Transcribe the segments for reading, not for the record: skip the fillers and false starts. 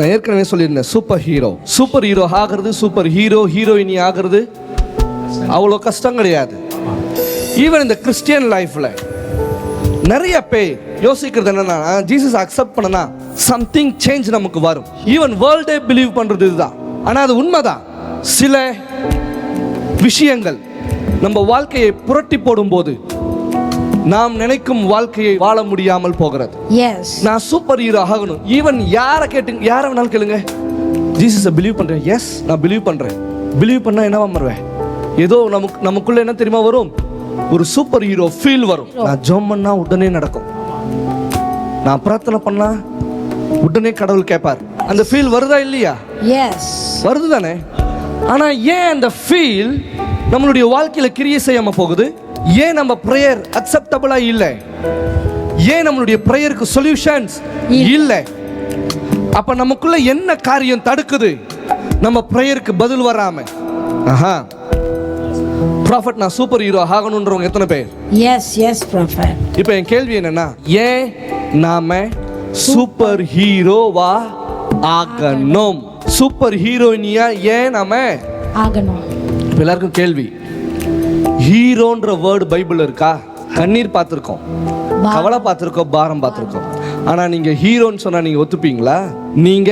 நான் ஏற்கனவே சொல்லியிருந்தேன், சூப்பர் ஹீரோ ஆகிறது, சூப்பர் ஹீரோயினி ஆகிறது அவ்வளோ கஷ்டம் கிடையாது. ஈவன் இந்த கிறிஸ்டியன் லைஃப்ல நிறைய பேர் யோசிக்கிறது என்னன்னா, ஜீசஸ் அக்செப்ட் பண்ணனா சம்திங் சேஞ்ச் நமக்கு வரும். ஈவன் வேர்ல்டே பிலீவ் பண்றது இதுதான். ஆனா அது உண்மைதான். சில விஷயங்கள் நம்ம வாழ்க்கையை புரட்டி போடும்போது நாம் நினைக்கும் வாழ்க்கையை வாழ முடியாமல் போகிறது. நான் சூப்பர் ஹீரோ ஆகணும். ஈவன் யாரை வேணாலும் கேளுங்க, ஜீசஸை பிலீவ் பண்றேன். எஸ், நான் பிலீவ் பண்றேன். பிலீவ் பண்ணா என்னவா வருவேன்? ஏதோ நமக்குள்ள என்ன தெரியுமா வரும்? ஒரு சூப்பர் ஹீரோ ஃபீல் வரும். நான் ஜெபம் பண்ணா உடனே நடக்கும், நான் பிரார்த்தனை பண்ணா உடனே கடவுள் கேட்பார். அந்த ஃபீல் வருதா இல்லையா? வருது தானே. ஆனா ஏன் அந்த ஃபீல் நம்மளுடைய வாழ்க்கையில கிரியை செய்யாம போகுது? ஏன் நம்ம பிரேயர் அக்செப்டபிளா இல்லை? ஏன் நம்மளுடைய பிரேயருக்கு சொல்யூஷன்ஸ் இல்லை? அப்ப நமக்குள்ள என்ன காரியம் தடுக்குது நம்ம பிரேயருக்கு பதில் வராம? ப்ராஃபட், நான் சூப்பர் ஹீரோ ஆகணும்ன்றவங்க எத்தனை பேர்? Yes prophet. இப்போ என் கேள்வி என்னன்னா, ஏன் நாம சூப்பர் ஹீரோவா ஆகணும்? சூப்பர் ஹீரோயினியா ஏன் நாம ஆகணும்? எல்லாருக்கும் கேள்வி. ஹீரோன்ற வேர்டு பைபிள் இருக்கா? கண்ணீர் பார்த்திருக்கோம், கவலை பார்த்திருக்கோம், பாரம் பார்த்திருக்கோம். ஆனா நீங்க ஹீரோன்னு சொன்னா நீங்க ஒத்துப்பீங்களா? நீங்க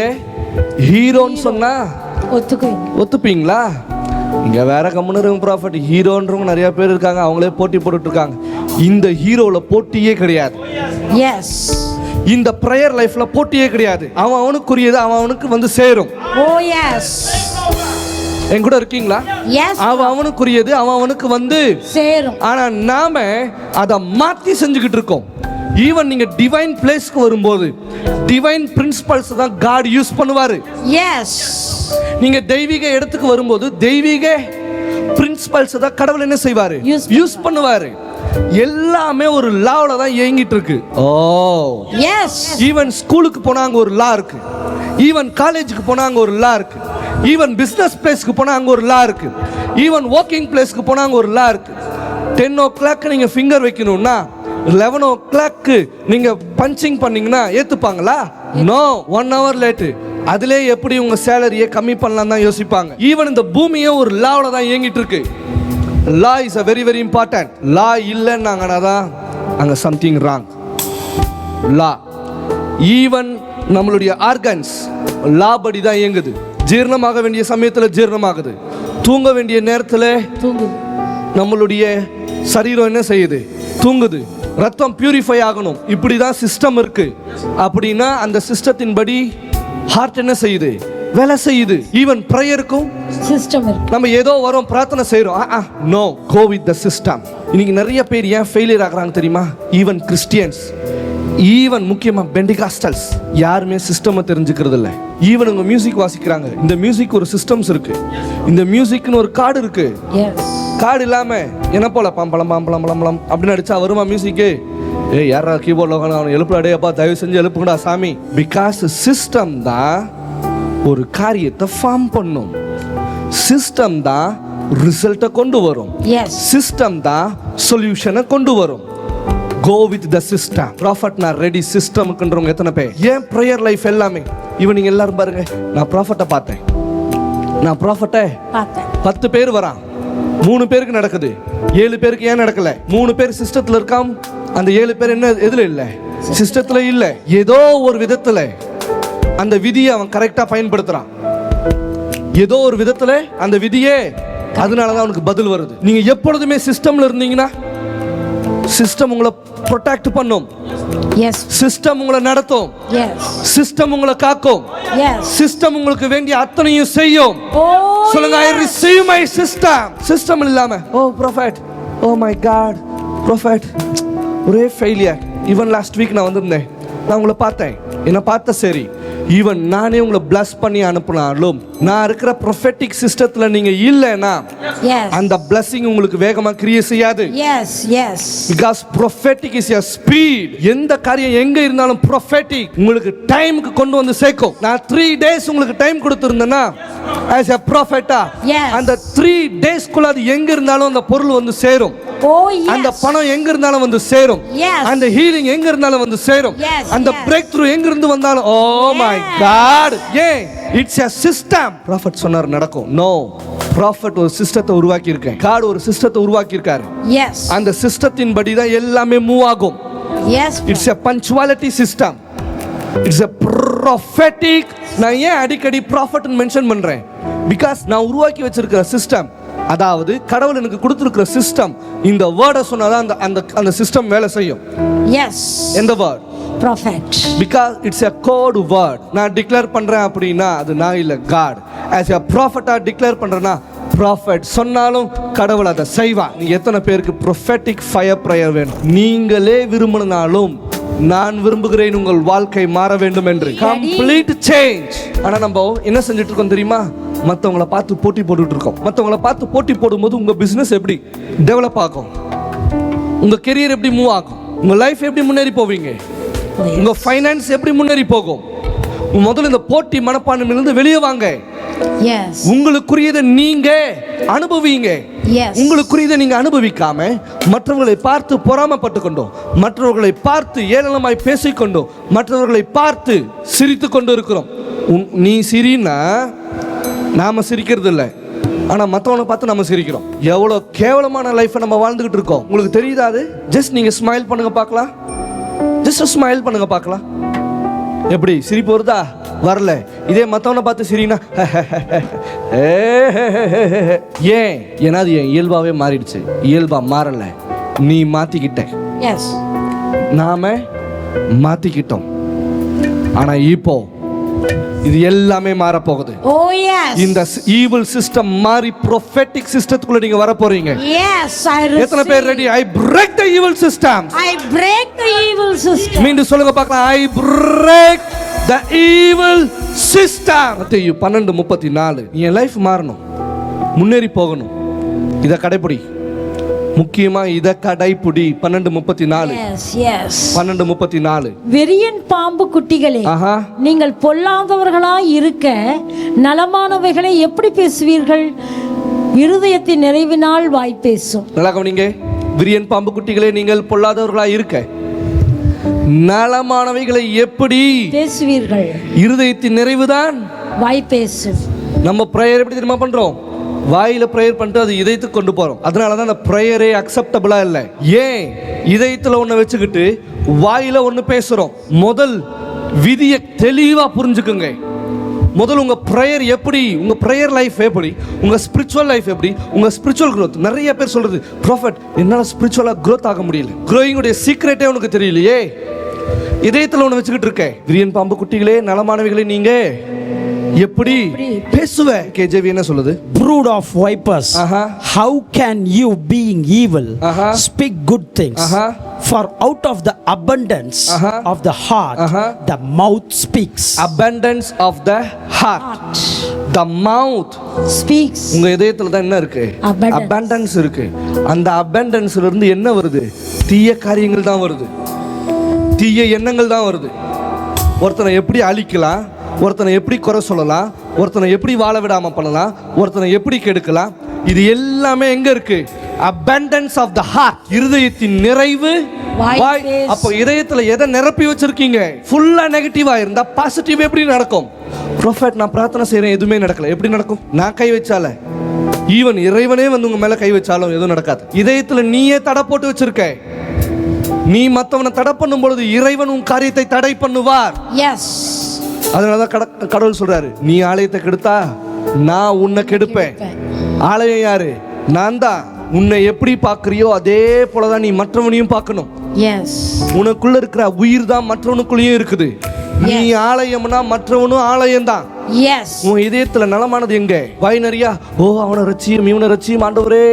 ஹீரோன்னு சொன்னா ஒத்துப்பீங்களா? இங்க வேற கம்முன்னு ப்ராஃபட், ஹீரோன்றவங்க நிறைய பேர் இருக்காங்க, அவங்களே போட்டி போட்டுட்டு இருக்காங்க. இந்த ஹீரோல போட்டியே கிடையாது. இந்த பிரேயர் லைஃப்ல போட்டியே கிடையாது. அவனுக்குரியது அவனுக்கு வந்து சேரும். என் கூட இருக்கீங்களா? அவனுக்குரியது அவனுக்கு வந்து சேரும். ஆனா நாம அதை மாத்தி செஞ்சுக்கிட்டு இருக்கோம். ஈவன் நீங்க டிவைன் பிளேஸ்க்கு வரும்போது டிவைன் பிரின்சிபல்ஸ் தான் காட் யூஸ் பண்ணுவாரு. நீங்க தெய்வீக இடத்துக்கு வரும்போது தெய்வீக பிரின்சிபல்ஸ் தான் கடவுள் என்ன செய்வாரு? யூஸ் பண்ணுவாரு. எல்லாமே ஒரு லாவுல தான் இயங்கிட்டு இருக்கு. ஈவன் ஸ்கூலுக்கு போனாங்க ஒரு லா இருக்கு, ஈவன் காலேஜுக்கு போனாங்க ஒரு லா இருக்கு, ஈவன் பிசினஸ் பிளேஸ்க்கு போனாங்க ஒரு லா இருக்கு, ஈவன் ஒர்க்கிங் பிளேஸ்க்கு போனாங்க ஒரு லா இருக்கு. 10 o'clock நீங்க ஃபிங்கர் வைக்கணும்னா 11 o'clock நீங்க பஞ்சிங் பண்ணீங்கன்னா ஏத்துப்பாங்களா? நோ. 1 hour late. அதிலே எப்படி உங்க சேலரியை கம்மி பண்ணலாம் தான் யோசிப்பாங்க. ஈவன் இந்த பூமியே ஒரு லாவுல தான் இயங்கிட்டு இருக்கு. லா is a very very important. லா இல்லைன்னாங்கன்னா தான் அங்க சம்திங் ராங். லா ஈவன் நம்மளுடைய ஆர்கன்ஸ் லா படி தான் இயங்குது. ஜீரணமாக வேண்டிய சமயத்தில் ஜீரணமாகுது, தூங்க வேண்டிய நேரத்தில் நம்மளுடைய சரீரம் என்ன செய்யுது? தூங்குது. ரத்தம் பியூரிஃபை ஆகணும், இப்படிதான் சிஸ்டம் இருக்கு. அப்படின்னா அந்த சிஸ்டத்தின் படி ஹார்ட் என்ன செய்யுது? வேலை செய்யுது. ஈவன் பிரேயருக்கும் சிஸ்டம் இருக்கு. நம்ம ஏதோ வரோம் பிரார்த்தனை செய்றோம், no, go with the system. இன்னைக்கு நிறைய பேர் ஏன் ஃபெயிலியர் ஆகுறாங்க தெரியுமா? ஈவன் கிறிஸ்டியன்ஸ், ஈவன் முக்கியமா பெண்டிகாஸ்டல்ஸ் யாருமே சிஸ்டம் தெரிஞ்சுக்கிறது இல்லை. ஈவன் உங்க மியூசிக் வாசிக்கிறாங்க, இந்த மியூசிக் ஒரு சிஸ்டம்ஸ் இருக்கு, இந்த மியூசிக்னு ஒரு கார்டு இருக்கு. கார்டு இல்லாம என்ன போல பம்பளம் பம்பளம் பம்பளம் அப்படின்னு அடிச்சா வருமா மியூசிக்கு? யாரா கீபோர்ட்ல அவன் எழுப்புடா, அப்பா தயவு செஞ்சு எழுப்புங்கடா சாமி. பிகாஸ் சிஸ்டம் தான் ஒரு காரியத்தை ஃபார்ம் பண்ணும், சிஸ்டம் தான் ரிசல்ட்டை கொண்டு வரும், சிஸ்டம் தான் சொல்யூஷனை கொண்டு வரும். Go with the system. Prophet நான் ரெடி சிஸ்டம்க்குன்றவங்க எத்தனை பேர்? ஏன் பிரேயர் லைஃப் எல்லாமே இவன் நீங்க எல்லாரும் பாருங்க. நான் ப்ராஃபட்டை பார்த்தேன், நான் ப்ராஃபட்டை பார்த்தேன். 10 பேர் வரான், 3 பேருக்கு நடக்குது, 7 பேருக்கு ஏன் நடக்கல? 3 பேர் சிஸ்டத்துல இருக்காம், அந்த 7 பேர் என்ன எதுல இல்ல? சிஸ்டத்துல இல்ல. ஏதோ ஒரு விதத்துல அந்த விதியை அவன் கரெக்டா பயன்படுத்துறான். ஏதோ ஒரு விதத்துல அந்த விதியே அதனாலதான் அவனுக்கு பதில் வருது. நீங்க எப்பொழுதுமே சிஸ்டம்ல இருந்தீங்கன்னா சிஸ்டம் உங்களை ப்ரொடெக்ட் பண்ணும், சிஸ்டம் உங்களை நடத்தும், சிஸ்டம் உங்களை காக்கும், சிஸ்டம் உங்களுக்கு வேண்டிய அத்தனையும் செய்யும். சொல்லுங்க, I receive my system. System இல்லாம prophet, oh my god prophet, ஒரே ஃபெயிலியர். ஈவன் லாஸ்ட் வீக் நான் வந்திருந்தேன், நான் உங்களை பார்த்தேன், என்ன பார்த்த சரி. ஈவன் நானே உங்களை பிளஸ் பண்ணி அனுப்பினாலும் நான் இருக்கிற ப்ரொஃபெட்டிக் சிஸ்டத்துல நீங்க இல்லைன்னா அந்த பிளஸிங் உங்களுக்கு வேகமா கிரியை செய்யாது. Because prophetic is a speed. எந்த காரியம் எங்க இருந்தாலும் ப்ரொஃபெட்டிக் உங்களுக்கு டைமுக்கு கொண்டு வந்து சேர்க்கும். நான் 3 days உங்களுக்கு time கொடுத்திருந்தேன்னா as a prophet. Yes. அந்த 3 daysக்குள்ள அது எங்க இருந்தாலும் அந்த பொருள் வந்து சேரும். Oh அந்த yes. பணம் எங்க இருந்தாலும் வந்து சேரும். Yes. அந்த ஹீலிங் எங்க இருந்தாலும் வந்து சேரும். Yes, அந்த yes. பிரேக் த்ரூ எங்க இருந்து வந்தாலும் ஓ மை காட். ஏன்? It's a system. ப்ராஃபட் சொன்னார் நடக்கும். நோ, ப்ராஃபட் ஒரு சிஸ்டத்தை உருவாக்கி இருக்கேன். காட் ஒரு சிஸ்டத்தை உருவாக்கி இருக்காரு. Yes. அந்த சிஸ்டத்தின் படி தான் எல்லாமே மூவ் ஆகும். Yes. It's a punctuality system. It's a prophetic. நான் ஏன் அடிக்கடி ப்ராஃபட்னு மென்ஷன் பண்றேன்? பிகாஸ் நான் உருவாக்கி வச்சிருக்கிற சிஸ்டம், அதாவது கடவுள் எனக்கு கொடுத்திருக்கிற சிஸ்டம், இந்த வேர்டை சொன்னாதான் அந்த அந்த அந்த சிஸ்டம் வேலை செய்யும். Yes. எந்த word? Prophet. Because it's a code word. நான் டிக்ளேர் பண்றேன் அப்படின்னா அது நான் இல்ல, god. as a prophet declare பண்றேன்னா ப்ராஃபட் சொன்னாலும் கடவுள் அதை செய்வான். நீங்க எத்தனை பேருக்கு prophetic fire prayer வேணும்? நீங்களே விரும்பினாலும் நான் விரும்புகிறேன் உங்கள் வாழ்க்கை மாற வேண்டும் என்று. Complete change. ஆனா நம்ம என்ன செஞ்சுட்டு இருக்கோம் தெரியுமா? மற்றவங்கள பார்த்து போட்டி போட்டுட்டு இருக்கோம். மற்றவங்கள பார்த்து போட்டி போடும்போது உங்க பிசினஸ் எப்படி டெவலப் ஆகும், உங்க கெரியர் எப்படி மூவ் ஆகும், உங்க லைஃப் எப்படி முன்னேறி போவீங்க, உங்க ஃபைனான்ஸ் எப்படி முன்னேறி போகும்? முதல்ல இந்த போட்டி மனப்பான்மையிலிருந்து வெளியே வாங்க. Yes. உங்களுக்குரியதை நீங்க அனுபவிங்க. Yes. உங்களுக்குரியதை நீங்க அனுபவிக்காம மற்றவர்களை பார்த்து பொறாமைப்பட்டு கொண்டோ, மற்றவர்களை பார்த்து ஏளனமாய் பேசிக்கொண்டோ, மற்றவர்களை பார்த்து சிரித்து கொண்டு இருக்கிறோம். நீ சிரினா நாம சிரிக்கிறது இல்லை, ஆனா மற்றவனை பார்த்து நம்ம சிரிக்கிறோம். எவ்வளோ கேவலமான லைஃப்பை நம்ம வாழ்ந்துகிட்டு இருக்கோம். உங்களுக்கு தெரியுதா அது? ஜஸ்ட் நீங்க ஸ்மைல் பண்ணுங்க பார்க்கலாம். ஜஸ்ட் ஸ்மைல் பண்ணுங்க பார்க்கலாம். எப்படி சிரிப்பு வருதா? வரல. இதே மற்றவனை பார்த்து சிரினா ஏன்? ஏன்னா அது என் இயல்பாவே மாறிடுச்சு. இயல்பா மாறல, நீ மாத்திக்கிட்ட. Yes. நாம மாத்திக்கிட்டோம். ஆனா இப்போ இது எல்லாமே மாற போகுது. Oh yes. இந்த ஈவில் சிஸ்டம் மாறி prophetic சிஸ்டத்துக்குள்ள நீங்க வர போறீங்க. Yes, I receive. எத்தனை பேர் ready? I break the evil system. I break the evil system. மீண்டும் சொல்லுங்க பார்க்கலாம். I break the evil system. மத்தேயு 12:34. என் லைஃப் மாறணும், முன்னேறி போகணும், இத கடைபிடி. முக்கியமா இத கடைபிடி. 12:34. Yes, yes. 12:34. வெறியன் பாம்பு குட்டிகளே, ஆஹா. நீங்கள் பொல்லாதவர்களாய் இருக்க நலமானவைகளை எப்படி பேசுவீர்கள்? இருதயத்தின் நிறைவினால் வாய் பேசும். நல்லா கவனிங்க. விரியன் பாம்பு குட்டிகளே, நீங்கள் பொல்லாதவர்களா இருக்க நலமானவைகளை எப்படி பேசுவீர்கள்? இருதயத்தின் நிறைவுதான் வாய் பேசும். நம்ம பிரேயர் எப்படி தெரியுமா பண்றோம்? வாயில பிரேயர் பண்ணிட்டு அது இதயத்துக்கு கொண்டு போறோம். அதனால தான் அந்த பிரேயரே அக்செப்டபிளா இல்லை. ஏன்? இதயத்துல ஒண்ணு வச்சுக்கிட்டு வாயில ஒண்ணு பேசுறோம். முதல் விதியை தெளிவா புரிஞ்சுக்குங்க. முதல் உங்க பிரேயர் எப்படி, உங்க பிரேயர் லைஃப் எப்படி, உங்க ஸ்பிரிச்சுவல் லைஃப் எப்படி, உங்க ஸ்பிரிச்சுவல் growth. நிறைய பேர் சொல்றது, ப்ராஃபட் என்னால ஸ்பிரிச்சுவலா growth ஆக முடியல. growing உடைய சீக்ரெட்டே உனக்கு தெரியலையே. இதயத்துல ஒண்ணு வச்சுக்கிட்டு இருக்க. விரியன் பாம்பு குட்டிகளே, நலமானவைகளே நீங்க எப்படி பேசுவ? கேஜேவி என்ன சொல்லுது? Brood of vipers, how can you being evil speak good things? For out of the abundance of the heart the mouth speaks. Abundance of the heart. The mouth speaks. உங்க இதயத்துல தான் என்ன இருக்கு? Abundance இருக்கு. அந்த abundanceல இருந்து என்ன வருது? தீய காரியங்கள் தான் வருது, தீய எண்ணங்கள் தான் வருது. ஒருத்தனை எப்படி அழிக்கலாம், ஒருத்தனை எப்படி குறை சொல்லலாம், ஒருத்தனை எப்படி வாழ விடாம பண்ணலாம், ஒருத்தனை எப்படி கெடுக்கலாம், இது எல்லாமே எங்க இருக்கு? abundance of the heart. இருதயத்தின் நிறைவு வாய். அப்போ இதயத்துல எதை நிரப்பி வச்சிருக்கீங்க? ஃபுல்லா நெகட்டிவா இருந்தா பாசிட்டிவ் எப்படி நடக்கும்? ப்ராஃபட் நான் பிரார்த்தனை செய்றேன், எதுவுமே நடக்கல. எப்படி நடக்கும்? நான் கை வச்சால, ஈவன் இறைவனே வந்து உங்க மேல கை வச்சாலும் எதுவும் நடக்காது. இதயத்துல நீயே தடை போட்டு வச்சிருக்க. நீ மற்றவனை தடை பண்ணும் பொழுது இறைவன் உன் காரியத்தை தடை பண்ணுவார். Yes. அதனாலதான் கடவுள் சொல்றாரு, நீ ஆலயத்தை கெடுத்தா நான் உன்னை கெடுப்பேன். ஆலயம் யாரு? நான் தான். உன்னை எப்படி பார்க்கறியோ அதே போலதான் நீ மற்றவனையும் பார்க்கணும். Yes. உனக்குள்ள இருக்கிற உயிர் தான் மற்றவனுக்குள்ளேயும் இருக்குது. நீ ஆலயம்னா மற்றவனும் ஆலயம் தான். Yes. உன் இதயத்துல நலமானது எங்க? வாய் நிறையா ஓ அவனை ரட்சியும் இவனை ரட்சியும் ஆண்டவரே,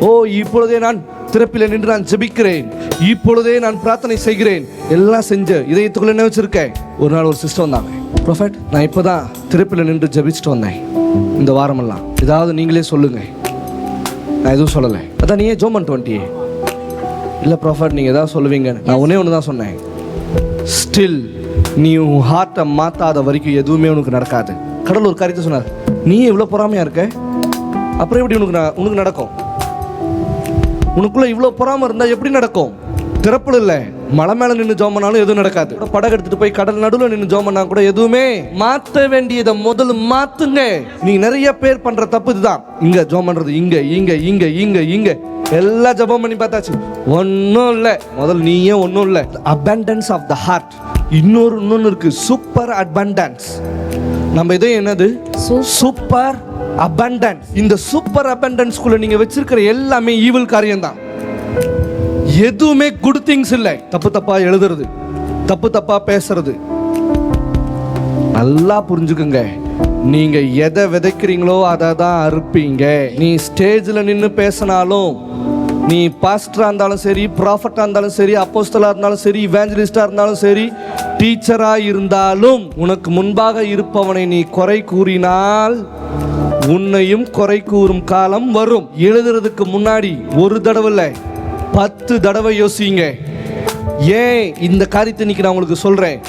ஓ இப்பொழுதே நான் திறப்பில நின்று நான் ஜெபிக்கிறேன், இப்பொழுதே நான் பிரார்த்தனை செய்கிறேன், எல்லாம் செஞ்ச இதயத்துக்குள்ள என்ன வச்சிருக்கேன்? ஒரு நாள் ஒரு சிஸ்டம் வந்தாங்க, ப்ராஃபட் நான் இப்போதான் திறப்பில நின்று ஜெபிச்சுட்டு வந்தேன் இந்த வாரமெல்லாம், ஏதாவது நீங்களே சொல்லுங்க. நான் எதுவும் சொல்லலை. அதான் நீயே ஜோம் பண்ணிட்டு வந்துட்டியே. இல்லை ப்ராஃபட் நீங்கள் ஏதாவது சொல்லுவீங்க. நான் ஒன்றே ஒன்று தான் சொன்னேன், ஸ்டில் நீ உன் ஹார்ட்டை மாற்றாத வரைக்கும் எதுவுமே உனக்கு நடக்காது. கடவுள் ஒரு காரியத்தை சொன்னார், நீ இவ்வளோ பொறாமையாக இருக்க, அப்புறம் எப்படி உனக்கு நடக்கும்? உனக்குள்ள இவ்வளோ பொறாமை இருந்தால் எப்படி நடக்கும்? திறப்புல இல்லை, மலை மேலே நின்று ஜோம் பண்ணாலும் எதுவும் நடக்காது. படகு எடுத்துட்டு போய் கடல் நடுவில் நின்று ஜோம் பண்ணா கூட எதுவுமே. மாற்ற வேண்டியதை முதல்ல மாத்துங்க. நீ நிறைய பேர் பண்ற தப்பு இதுதான். இங்க ஜோம் பண்றது, இங்க இங்க இங்க இங்க இங்க எல்லாம் ஜபம் பண்ணி பார்த்தாச்சு, ஒன்றும் இல்லை. முதல்ல நீயே ஒன்றும் இல்லை. Abundance of the heart. இன்னொன்று இருக்கு, சூப்பர் அபண்டன்ஸ். நம்ம இதே என்னது? Super abundance. இந்த சூப்பர் அபண்டன்ஸ்குள்ள நீங்க வச்சிருக்கிற எல்லாமே ஈவில் காரியம் தான். எதுவுமே குட் திங்ஸ் இல்லை. தப்பு தப்பா எழுதுறது, தப்பு தப்பா பேசுறது. நல்லா புரிஞ்சுக்குங்க, நீங்க எதை விதைக்கிறீங்களோ அதை தான் அறுப்பீங்க. நீ ஸ்டேஜில் நின்று பேசினாலும், நீ பாஸ்டரா இருந்தாலும் சரி, ப்ராஃபட்டா இருந்தாலும் சரி, அப்போஸ்தலா இருந்தாலும் சரி, இவாஞ்சலிஸ்டா இருந்தாலும் சரி, டீச்சரா இருந்தாலும், உனக்கு முன்பாக இருப்பவனை நீ குறை கூறினால் உன்னையும் குறை கூறும் காலம் வரும். எழுதுறதுக்கு முன்னாடி ஒரு தடவை இல்லை, 10 தடவை யோசிங்க. ஏன் இந்த காரியத்தை இன்னைக்கு நான் உங்களுக்கு சொல்றேன்?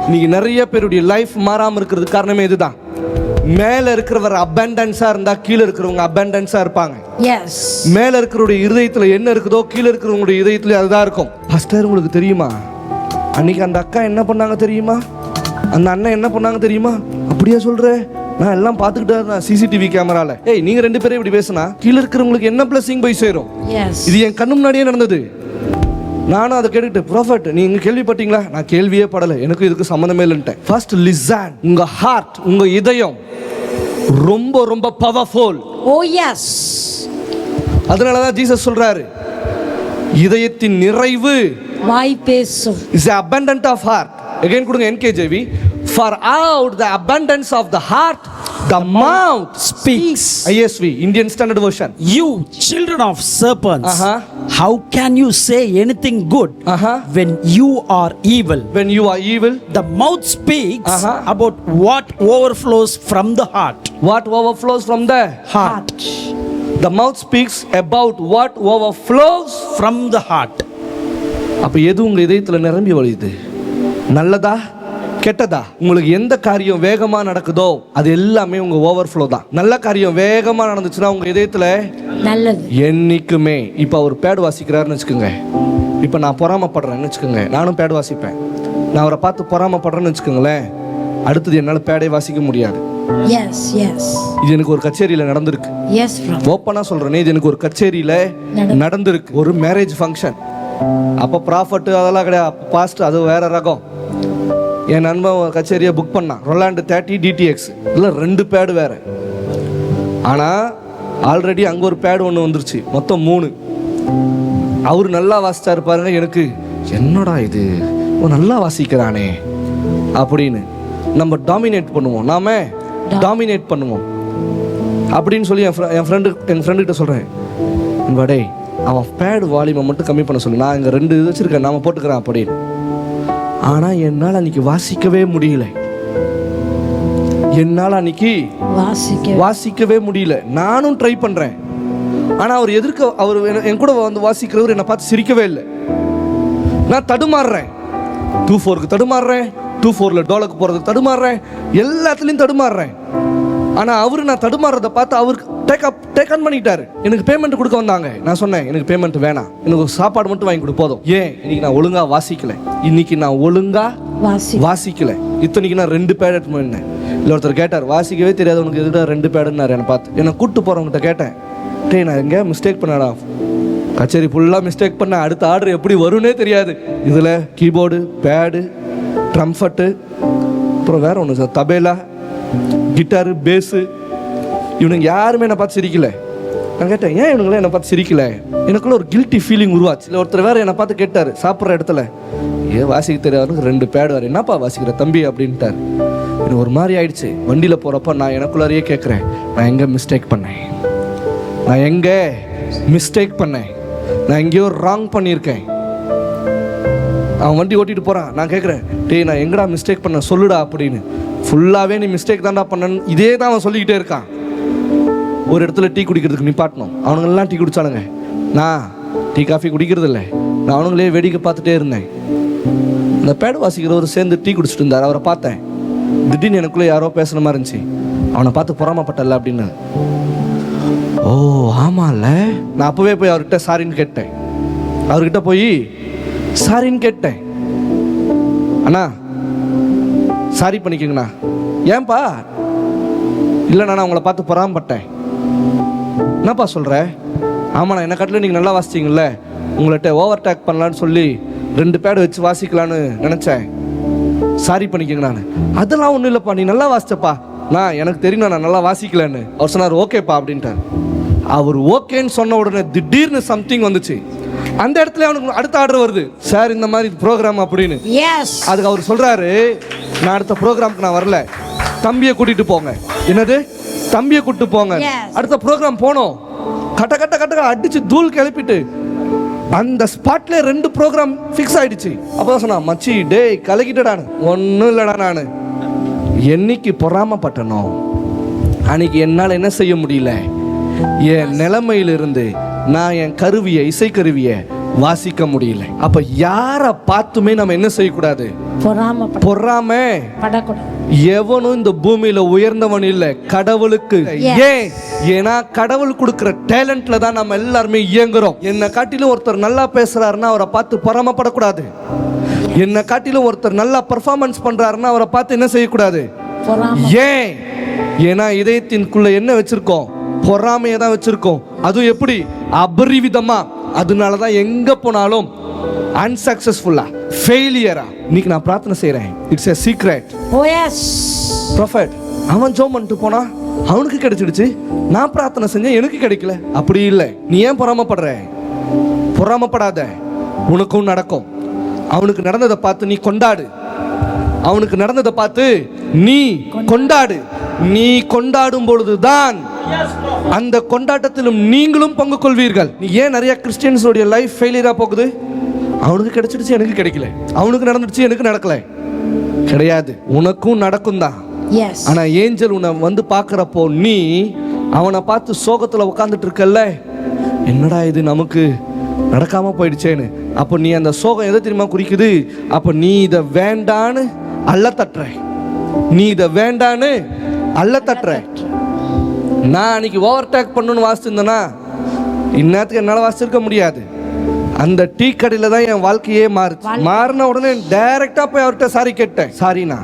இன்னைக்கு நிறைய பேருடைய லைஃப் மாறாம இருக்கிறது காரணமே இதுதான். மேல இருக்கிறவர் அபண்டன்ஸா இருந்தா கீழே இருக்கிறவங்க அபண்டன்ஸா இருப்பாங்க. எஸ். மேல இருக்கிறவருடைய இருதயத்துல என்ன இருக்குதோ கீழே இருக்கிறவங்களுடைய இதயத்துல அதுதான் இருக்கும். பாஸ்டர், உங்களுக்கு தெரியுமா அன்னைக்கு அந்த அக்கா என்ன பண்ணாங்க தெரியுமா, அந்த அண்ணன் என்ன பண்ணாங்க தெரியுமா? அப்படியே சொல்ற? நான் எல்லாம் பார்த்துக்கிட்டே இருந்தேன் சிசிடிவி கேமரால. ஏய், நீங்க 2 பேரும் இப்படி பேசினா கீழே இருக்கிறவங்களுக்கு என்ன பிளஸிங் போய் சேரும்? இது என் கண்ணு முன்னாடியே நடந்தது. நானும் அதை கேட்டுக்கிட்டு, ப்ராஃபட் நீங்க கேள்விப்பட்டீங்களா? நான் கேள்வியே படலை, எனக்கு இதுக்கு சம்மந்தமே இல்லைன்ட்டேன். First listen. உங்க ஹார்ட், உங்க இதயம் ரொம்ப ரொம்ப பவர்ஃபுல். Oh yes. அதனாலதான் ஜீசஸ் சொல்றாரு, இதயத்தின் நிறைவு வாய் பேசும். is the abundance of heart. again கொடுங்க NKJV. for out the abundance of the heart the mouth speaks. ISV Indian Standard Version. You children of serpents, how can you say anything good when you are evil? When you are evil, the mouth speaks about what overflows from the heart. What overflows from the Heart. The mouth speaks about what overflows From the heart. அப்ப எது உங்க இதயத்துல நிரம்பி வழியுது? நல்லதா கெட்டதா? உங்களுக்கு எந்த காரியம் வேகமா நடக்குதோ அது எல்லாமே உங்க ஓவர்ஃப்ளோ தான். நல்ல காரியம் வேகமா நடந்துச்சுன்னா உங்க இதயத்துல நல்லது என்னைக்குமே. இப்ப அவர் பேட் வாசிக்கிறாருன்னு வச்சுக்கோங்க, இப்ப நான் பொறாமப்படுறேன்னு வச்சுக்கோங்க, நானும் பேட் வாசிப்பேன். நான் அவரை பார்த்து பொறாமப்படுறேன்னு வச்சுக்கோங்களேன், அடுத்தது என்னால பேடே வாசிக்க முடியாது. Yes yes. இது எனக்கு ஒரு கச்சேரியில நடந்திருக்கு. Yes bro. ஓப்பனா சொல்றேனே, இது எனக்கு ஒரு கச்சேரியில நடந்திருக்கு. ஒரு மேரேஜ் ஃபங்க்ஷன். அப்போ ப்ராஃபட் அதெல்லாம் கிடையாது, பாஸ்ட் அது வேற ரகம். என் நண்பன் கச்சேரியை புக் பண்ணான், ரொலாண்டு 30 DTX. இல்லை 2 பேடு வேற. ஆனால் ஆல்ரெடி அங்கே ஒரு பேடு ஒன்று வந்துருச்சு, மொத்தம் 3. அவர் நல்லா வாசிச்சாரு பாருங்க. எனக்கு என்னடா இது, நல்லா வாசிக்கிறானே அப்படின்னு நம்ம டாமினேட் பண்ணுவோம், நாம டாமினேட் பண்ணுவோம் அப்படின்னு சொல்லி என் ஃப்ரெண்டுக்கிட்ட சொல்கிறேன், வடே அவன் பேடு வால்யூமை மட்டும் கம்மி பண்ண சொல்லி, நான் இங்கே 2 இது வச்சுருக்கேன், நாம போட்டுக்கிறேன் அப்படின்னு. ஆனால் என்னால் அன்னைக்கு வாசிக்கவே முடியல. என்னால் அன்னைக்கு வாசிக்கவே முடியல. நானும் ட்ரை பண்ணுறேன். ஆனால் அவர் அவர் என் கூட வந்து வாசிக்கிறவர் என்னை பார்த்து சிரிக்கவே இல்லை. நான் தடுமாறுறேன், 2/4க்கு தடுமாறுறேன், 2/4ல டோலுக்கு போகிறதுக்கு தடுமாறுறேன், எல்லாத்துலேயும் தடுமாறுறேன். ஆனால் அவர் நான் தடுமாறுறதை பார்த்து அவருக்கு டேக் ஆன் பண்ணிட்டாரு. எனக்கு பேமெண்ட் கொடுக்க வந்தாங்க. நான் சொன்னேன், எனக்கு பேமெண்ட் வேணாம், எனக்கு சாப்பாடு மட்டும் வாங்கி கொடு போதும். ஏன் இன்னைக்கு நான் ஒழுங்கா வாசிக்கல, இன்னைக்கு நான் ஒழுங்கா வாசிக்கல. இத்தனைக்கு நான் 2 பேட் எடுத்து போயிருந்தேன். இல்லை ஒருத்தர் கேட்டார், வாசிக்கவே தெரியாது உனக்கு எதுடா 2 பேடுன்னாரு. என்னை பார்த்து என்னை கூப்பிட்டு போகிறவங்ககிட்ட கேட்டேன், நான் எங்கே மிஸ்டேக் பண்ணடா, கச்சேரி ஃபுல்லாக மிஸ்டேக் பண்ண, அடுத்த ஆர்டர் எப்படி வரும்னே தெரியாது. இதில் கீபோர்டு, பேடு, ட்ரம்ஃபட்டு, அப்புறம் வேற ஒன்று சார், தபேலா, கிட்டாரு, பேஸு, இவனுங்க யாருமே என்னை பார்த்து சிரிக்கல. நான் கேட்டேன், ஏன் இவனுங்களாம் என்னை பார்த்து சிரிக்கல? எனக்குள்ள ஒரு கில்ட்டி ஃபீலிங் உருவாச்சு. இல்லை ஒருத்தர் வேற என்னை பார்த்து கேட்டார் சாப்பிட்ற இடத்துல, வாசிக்க தெரியாதுன்னு 2 பேடு வேறு, என்னப்பா வாசிக்கிற தம்பி அப்படின்ட்டார். எனக்கு ஒரு மாதிரி ஆயிடுச்சு. வண்டியில் போகிறப்ப நான் எனக்குள்ளாரையே கேட்குறேன், நான் எங்கே மிஸ்டேக் பண்ணேன், நான் எங்கே மிஸ்டேக் பண்ணேன், நான் எங்கேயோ ராங் பண்ணியிருக்கேன். அவன் வண்டி ஓட்டிட்டு போகிறான், நான் கேட்குறேன், நான் எங்கடா மிஸ்டேக் பண்ண சொல்லுடா அப்படின்னு. ஃபுல்லாகவே நீ மிஸ்டேக் தான்டா பண்ணன்னு இதே தான் அவன் சொல்லிக்கிட்டே இருக்கான். ஒரு இடத்துல டீ குடிக்கிறதுக்கு நிப்பாட்டணும், அவனுங்கெல்லாம் டீ குடிச்சானுங்க. நான் டீ காஃபி குடிக்கிறது இல்லை, நான் அவனுங்களே வேடிக்கை பார்த்துட்டே இருந்தேன். இந்த பேடு வாசிக்கிறவர் சேர்ந்து டீ குடிச்சிட்டு இருந்தார். அவரை பார்த்தேன். திடீர்னு எனக்குள்ளே யாரோ பேசுன மாதிரி இருந்துச்சு. அவனை பார்த்து பொறாமப்பட்டல அப்படின்னு. ஓ ஆமால. நான் அப்பவே போய் அவர்கிட்ட சாரின்னு கேட்டேன். அவர்கிட்ட போய் சாரின்னு கேட்டேன். அண்ணா சாரி பண்ணிக்கங்கண்ணா. ஏன்பா? இல்லைண்ணா நான் உங்களை பார்த்து பொறாமப்பட்டேன். என்னப்பா சொல்கிற? ஆமாண்ணா என்னை காட்டிலும் நீங்கள் நல்லா வாசிச்சிங்கல்ல, உங்கள்கிட்ட ஓவர்டேக் பண்ணலான்னு சொல்லி 2 பேடு வச்சு வாசிக்கலான்னு நினச்சேன். சாரி பண்ணிக்கங்க. நான் அதெல்லாம் ஒன்றும் இல்லைப்பா, நீ நல்லா வாசிச்சப்பா. நான் எனக்கு தெரியும் நான் நல்லா வாசிக்கலன்னு. அவர் சொன்னார் ஓகேப்பா அப்படின்ட்டார். அவர் ஓகேன்னு சொன்ன உடனே திடீர்னு சம்திங் வந்துச்சு. அந்த இடத்துல அவனுக்கு அடுத்த ஆர்டர் வருது, சார் இந்த மாதிரி ப்ரோக்ராம் அப்படின்னு. அதுக்கு அவர் சொல்றாரு, நான் அடுத்த ப்ரோக்ராமுக்கு நான் வரல, தம்பியை கூட்டிட்டு போங்க. என்னது? தம்பியை கூட்டிட்டு போங்க. அடுத்த ப்ரோக்ராம் போனோம். கட்ட கட்ட கட்ட அடிச்சு தூள் கிளப்பிட்டு அந்த ஸ்பாட்ல 2 ப்ரோக்ராம் ஃபிக்ஸ் ஆயிடுச்சு. அப்பதான் சொன்னா, மச்சி டேய் கலக்கிட்டடான்னு. ஒன்றும் இல்லடா, நான் என்னைக்கு பொறாமப்பட்டனோ அன்னைக்கு என்னால் என்ன செய்ய முடியல, என் நிலைமையிலிருந்து நான் என் கருவியை, இசைக்கருவியை வாசிக்க முடியல. அப்ப யாரை பார்த்துமே நம்ம என்ன செய்யக்கூடாது? பொறாம படக்கூடாது. எவனும் இந்த பூமியில உயர்ந்தவன் இல்லை, கடவுளுக்கு. ஏன்? ஏன்னா கடவுள் கொடுக்கிற டேலண்ட்ல தான் நம்ம எல்லாருமே இயங்குறோம். என்னை காட்டிலும் ஒருத்தர் நல்லா பேசுறாருன்னா அவரை பார்த்து பொறாமப்படக்கூடாது. என்னை காட்டிலும் ஒருத்தர் நல்லா பெர்ஃபார்மன்ஸ் பண்றாருன்னா அவரை பார்த்து என்ன செய்யக்கூடாது? ஏன்? ஏன்னா இதயத்தின்குள்ள என்ன வச்சிருக்கோம்? பொறாமையை தான் வச்சிருக்கோம். அதுவும் எப்படி? அபரிவிதமா. அதனாலதான் எங்க போனாலும் அன்சக்சஸ்ஃபுல்லா, ஃபெயிலியரா. இன்னைக்கு நான் பிரார்த்தனை செய்றேன். It's a secret. ப்ராஃபட் அவன் ஜோம் பண்ணிட்டு போனா அவனுக்கு கிடைச்சிடுச்சு, நான் பிரார்த்தனை செஞ்சேன் எனக்கு கிடைக்கல. அப்படி இல்லை. நீ ஏன் பொறாமப்படுற? பொறாமப்படாத, உனக்கும் நடக்கும். அவனுக்கு நடந்ததை பார்த்து நீ கொண்டாடு. அவனுக்கு நடந்ததை பார்த்து நீ கொண்டாடு. நீ கொண்டாடும் பொழுதுதான் அந்த கொண்டாட்டத்திலும் நீங்களும் பங்கு கொள்வீர்கள். நீ ஏன் நிறைய கிறிஸ்டியன்ஸோடைய லைஃப் ஃபெயிலியரா போகுது? அவனுக்கு கிடைச்சிடுச்சு எனக்கு கிடைக்கல, அவனுக்கு நடந்துடுச்சு எனக்கு நடக்கல. கிடையாது, உனக்கும் நடக்கும் தான். ஆனா ஏஞ்சல் உன்னை வந்து பார்க்கறப்போ நீ அவனை பார்த்து சோகத்துல உட்காந்துட்டு இருக்கல்ல, என்னடா இது நமக்கு நடக்காம போயிடுச்சேன்னு. அப்போ நீ அந்த சோகம் எதை தெரியுமா குறிக்குது? அப்போ நீ இதை வேண்டான்னு அல்ல தட்டுற. நீ இதை வேண்டான்னு அல்ல தட்டுற. நான் அன்னைக்கு ஓவர்டேக் பண்ணணும்னு வாசிச்சிருந்தேன்னா இந்நேரத்துக்கு என்னால் வாசிச்சிருக்க முடியாது. அந்த டீ கடையில் தான் என் வாழ்க்கையே மாறின உடனே டைரக்டா போய் அவர்கிட்ட சாரி கேட்டேன். சாரிண்ணா,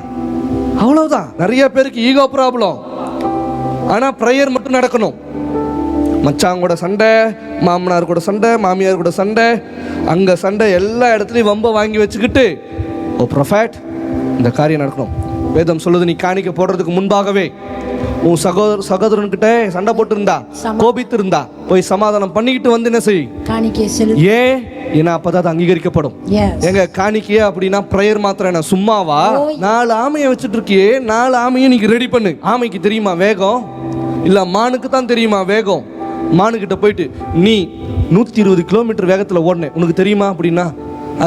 அவ்வளவுதான். நிறைய பேருக்கு ஈகோ ப்ராப்ளம். ஆனா ப்ரேயர் மட்டும் நடக்கணும். மச்சான் கூட சண்டை, மாமனார் கூட சண்டை, மாமியார் கூட சண்டை, அங்க சண்டை, எல்லா இடத்துலையும் வம்ப வாங்கி வச்சுக்கிட்டு ஓ ப்ரொஃபட் இந்த காரியம் நடக்கணும். வேதம் சொல்லுது, நீ காணிக்க போடுறதுக்கு முன்பாகவே உன் சகோதரன்கிட்ட சண்டை போட்டு இருந்தா, கோபித்து இருந்தா, போய் சமாதானம் பண்ணிக்கிட்டு வந்து என்ன செய்? ஏன்? ஏன்னா அப்பதான் அது அங்கீகரிக்கப்படும். எங்க காணிக்கையே அப்படின்னா பிரேயர் மாத்திரம் என்ன சும்மாவா? 4 ஆமையை வச்சுட்டு இருக்கியே, 4 ஆமையும் நீங்க ரெடி பண்ணு. ஆமைக்கு தெரியுமா வேகம்? இல்ல மானுக்கு தான் தெரியுமா வேகம்? மானுக்கிட்ட போயிட்டு நீ 120 கிலோமீட்டர் வேகத்துல ஓடுன உனக்கு தெரியுமா அப்படின்னா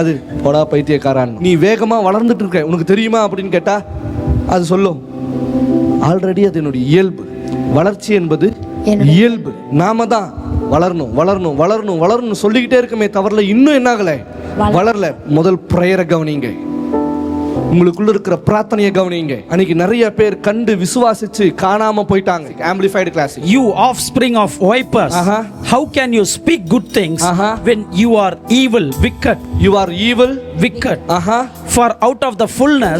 அது போடா பைத்தியக்காரான். நீ வேகமா வளர்ந்துட்டு இருக்க உனக்கு தெரியுமா அப்படின்னு கேட்டா அது சொல்லும். ஆல்ரெடி அது என்னுடைய இயல்பு. வளர்ச்சி என்பது இயல்பு. நாம தான் வளரணும் வளரணும் வளரணும் வளரணும் சொல்லிக்கிட்டே இருக்கமே தவிர இன்னும் என்ன ஆகல? வளரல. முதல் பிரேயரை கவனிங்க, உங்களுக்குள்ள இருக்கிற பிரார்த்தனையை கவனிங்க. அன்னைக்கு நிறைய பேர் கண்டு விசுவாசிச்சு காணாம போயிட்டாங்க. Amplified class. You offspring of vipers, how can you speak good things when you are evil, wicked? You are evil, wicked. For out of the fullness,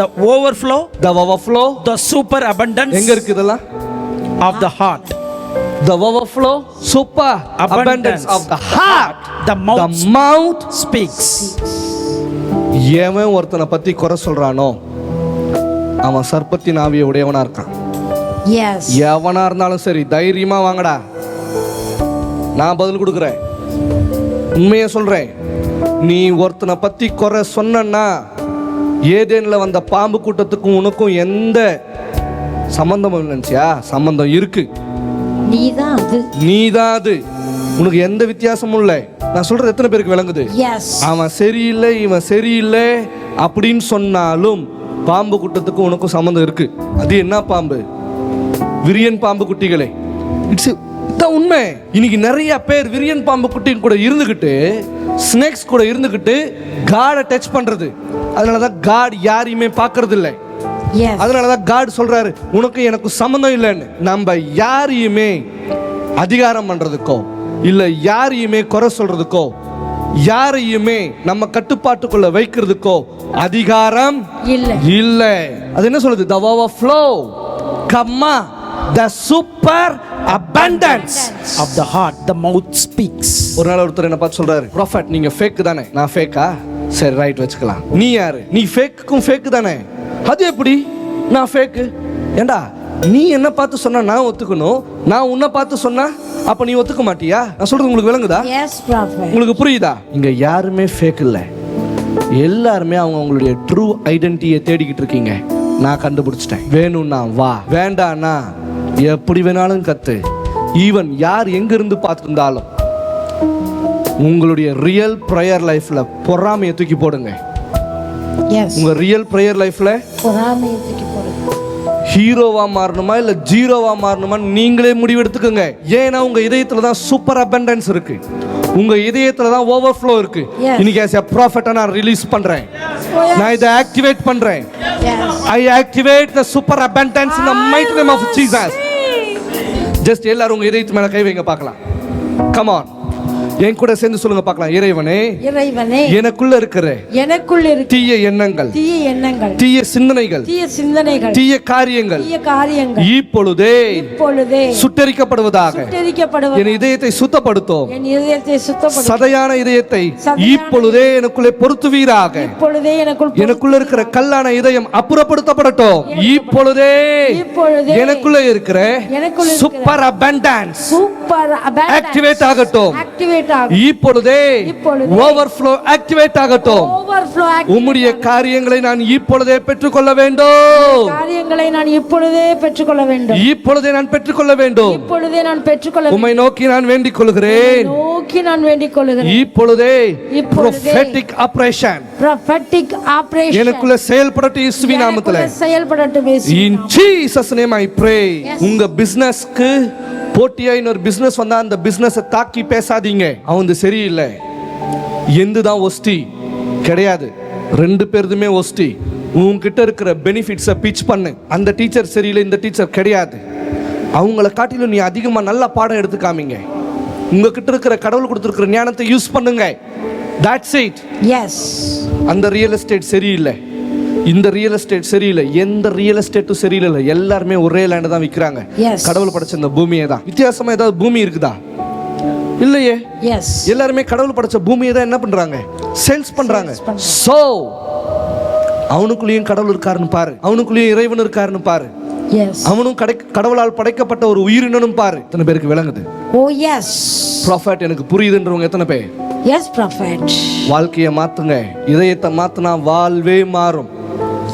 the overflow, the super abundance எங்க இருக்கு இதெல்லாம்? of the heart. The overflow, super abundance of the heart. The mouth speaks. A1 ஒருத்தனை பத்தி குறை சொல்றானோ அவன் சர்ப்பத்தின் ஆவியை உடையவனா இருக்கான். எவனா இருந்தாலும் சரி தைரியமா வாங்கடா, நான் பதில் கொடுக்குறேன். உண்மையை சொல்றேன். நீ ஒருத்தனை பத்தி குறை சொன்னா ஏதேன்ல வந்த பாம்பு கூட்டத்துக்கும் உனக்கும் எந்த சம்பந்தமும் இல்லையா? சம்பந்தம் இருக்கு. நீதான் அது. உனக்கு எந்த வித்தியாசமும் இல்லை. நான் சொல்றது எத்தனை பேருக்கு விளங்குது? அவன் சரியில்லை இவன் சரியில்லை அப்படின்னு சொன்னாலும் பாம்பு கூட்டத்துக்கும் உனக்கும் சம்பந்தம் இருக்கு. அது என்ன பாம்பு? விரியன் பாம்பு குட்டிகளே. இட்ஸ் உண்மை. இன்னைக்கு நிறைய பேர் விரியன் பாம்பு குட்டின்னு கூட இருந்துகிட்டு ஸ்னேக்ஸ் கூட இருந்துக்கிட்டு காடை டச் பண்றது. அதனாலதான் காட் யாரையுமே பார்க்கறது இல்லை. Yes. அதனாலதான் காட் சொல்றாரு உனக்கு எனக்கு சம்மந்தம் இல்லைன்னு. நம்ம யாரையுமே அதிகாரம் பண்றதுக்கோ இல்ல யாரையுமே குறை சொல்றதுக்கோ யாரையுமே நம்ம கட்டுப்பாட்டுக்குள்ள வைக்கிறதுக்கோ அதிகாரம் இல்ல. அது என்ன சொல்லுது? The overflow, comma, the super abundance of the heart, the mouth speaks. ஒரு நாள் ஒருத்தர் என்ன பார்த்து சொல்றாரு, ப்ராஃபட் நீங்க ஃபேக் தானே. நான் ஃபேக்கா? சரி ரைட் வச்சுக்கலாம். நீ யாரு? நீ ஃபேக்குக்கும் ஃபேக் தானே. அது எப்படி நான் ஃபேக்கு? ஏண்டா நீ என்ன பார்த்து சொன்னா நான் ஒத்துக்கணும், நான் உன்னை பார்த்து சொன்னா அப்ப நீ ஒத்துக்க மாட்டியா? நான் சொல்றது உங்களுக்கு விளங்குதா? Yes, prophet. உங்களுக்கு புரியுதா? இங்க யாருமே ஃபேக் இல்ல. எல்லாருமே அவங்களுடைய ட்ரூ ஐடென்டிட்டியை தேடிக்கிட்டு இருக்கீங்க. நான் கண்டுபிடிச்சிட்டேன். வேணும்னா வா, வேண்டானா எப்படி வேணாலும் கத்து. ஈவன் யார் எங்க இருந்து பார்த்துருந்தாலும் உங்களுடைய ரியல் ப்ரேயர் லைஃப்ல பொறாமையை தூக்கி போடுங்க. Yes. உங்க ரியல் ப்ரேயர் லைஃப்ல பொறாமையை தூக்கி போடுங்க. ஹீரோவா மாறணுமா இல்ல ஜீரோவா மாறணுமா நீங்களே முடிவெடுத்துக்கோங்க. ஏன்னா உங்க இதயத்துல தான் சூப்பர் அபண்டன்ஸ் இருக்கு. உங்க இதயத்துல தான் ஓவர்ஃப்ளோ இருக்கு. இன்னைக்கு as a prophet நான் ரிலீஸ் பண்றேன். நான் இதை ஆக்டிவேட் பண்றேன். I activate the super abundance in the mighty name of Jesus. Just எல்லாரும் உங்க இதயத்து மேல கை வைங்க பார்க்கலாம். Come on. என் கூட சேர்ந்து சொல்லுங்க பார்க்கலாம். இறைவனே, இறைவனே, எனக்குள்ள இருக்கிற தீய எண்ணங்கள், தீய சிந்தனைகள், தீய காரியங்கள் இப்பொழுதே சுட்டரிக்கப்படுவதாக. என் இதயத்தை சுத்தப்படுத்தும். சதையான இதயத்தை இப்பொழுதே எனக்குள்ளே பொருத்துவீராக. எனக்குள்ள இருக்கிற கல்லான இதயம் அப்புறப்படுத்தப்படட்டும். இப்பொழுதே எனக்குள்ள இருக்கிற சூப்பர் அபண்டன்ஸ் ஆக்டிவேட் ஆகட்டும். இப்பொழுதே ஓவர்ஃப்ளோ ஆக்டிவேட் ஆகட்டும். உம்முடைய காரியங்களை நான் இப்பொழுதே பெற்றுக்கொள்ள வேண்டும். இப்பொழுதே நான் பெற்றுக்கொள்ள வேண்டும். உம்மை நோக்கி நான் வேண்டிக் கொள்கிறேன். இப்பொழுதே prophetic operation எனக்குள்ள செயல்படட்டும் இயேசுவின் நாமத்திலே. In Jesus name I pray. உங்க பிசினஸ்க்கு போட்டியா இன்னொரு பிசினஸ் வந்தா அந்த பிசினஸை தாக்கி பேசாதீங்க. அவன் சரியில்லை, எந்துதான் ஒஸ்டி கிடையாது. ரெண்டு பேருதுமே ஒஸ்டி. உன்கிட்ட இருக்கிற பெனிஃபிட்ஸை பிச் பண்ணு. அந்த டீச்சர் சரியில்லை, இந்த டீச்சர் கிடையாது. அவங்கள காட்டிலும் நீ அதிகமாக நல்ல பாடம் எடுத்து காமிங்க. உங்ககிட்ட இருக்கிற கடவுள் கொடுத்துருக்கிற ஞானத்தை யூஸ் பண்ணுங்க. That's it. Yes. அந்த ரியல் எஸ்டேட் சரியில்லை, இந்த ரியல் எஸ்டேட் சரியில்லை, எந்த ரியல் எஸ்டேட்டும் சரியில்லை. எல்லாருமே ஒரே லேண்ட் தான் விற்கிறாங்க. கடவுள் படைச்ச இந்த பூமியை தான். வித்தியாசமா ஏதாவது பூமி இருக்குதா? இல்லையே. எல்லாருமே கடவுள் படைச்ச பூமியை தான் என்ன பண்றாங்க? சேல்ஸ் பண்றாங்க. சோ அவனுக்குள்ளேயும் கடவுள் இருக்காருன்னு பாரு, அவனுக்குள்ளேயும் இறைவன் இருக்காருன்னு பாரு. அவனும் கடவுளால் படைக்கப்பட்ட ஒரு உயிரினும் பாரு. எத்தனை பேருக்கு விளங்குது? Oh yes. ப்ராஃபட் எனக்கு புரியுதுன்றவங்க எத்தனை பேர்? Yes prophet. வாழ்க்கையை மாத்துங்க. இதயத்தை மாத்துனா வாழ்வே மாறும்.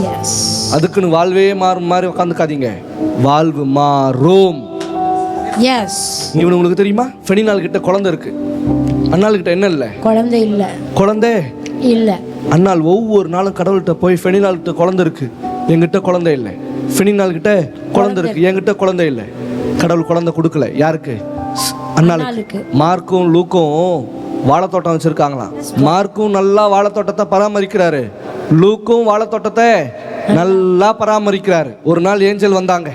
Yes. அதுக்குன்னு வாழ்வே மாறும் மாதிரி உட்காந்துக்காதீங்க. வாழ்வு மாறும். Yes. உங்களுக்கு தெரியுமா? ஃபெனினால் கிட்ட குழந்தை இருக்கு, அண்ணாள் கிட்ட என்ன இல்லை? குழந்தை இல்ல. குழந்தை இல்ல. அண்ணாள் ஒவ்வொரு நாளும் கடவுள்கிட்ட போய் ஃபெனினால் கிட்ட குழந்தை இருக்கு, என்கிட்ட குழந்தை இல்லை. ஃபெனினால் கிட்ட குழந்தை இருக்கு, என்கிட்ட குழந்தை இல்லை. கடவுள் குழந்தை கொடுக்கல. யாருக்கு? அண்ணாளுக்கு. மார்க்கும் லூக்கும் வாழைத்தோட்டம் வச்சிருக்காங்களாம். மார்க்கும் நல்லா வாழைத்தோட்டத்தை பராமரிக்கிறாரு, லூக்கும் வாழைத்தோட்டத்தை நல்லா பராமரிக்கிறாரு. ஒரு நாள் ஏஞ்சல் வந்தாங்க